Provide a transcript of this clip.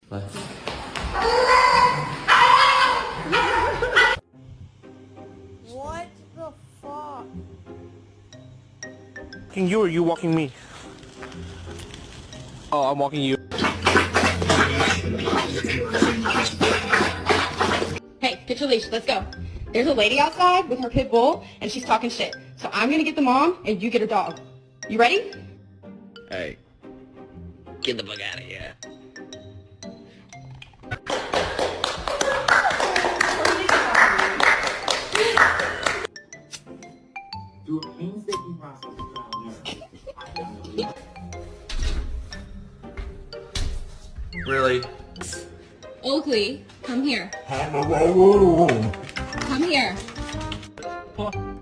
What? What the fuck? Walking you or you walking me? Oh, I'm walking you. Hey, get your leash. Let's go. There's a lady outside with her pit bull, and she's talking shit. So I'm gonna get the mom, and you get her dog. You ready? Hey, get the fuck out of here. Through a painstaking process of trial and error, Really? Oakley, come here. I have Come here. What?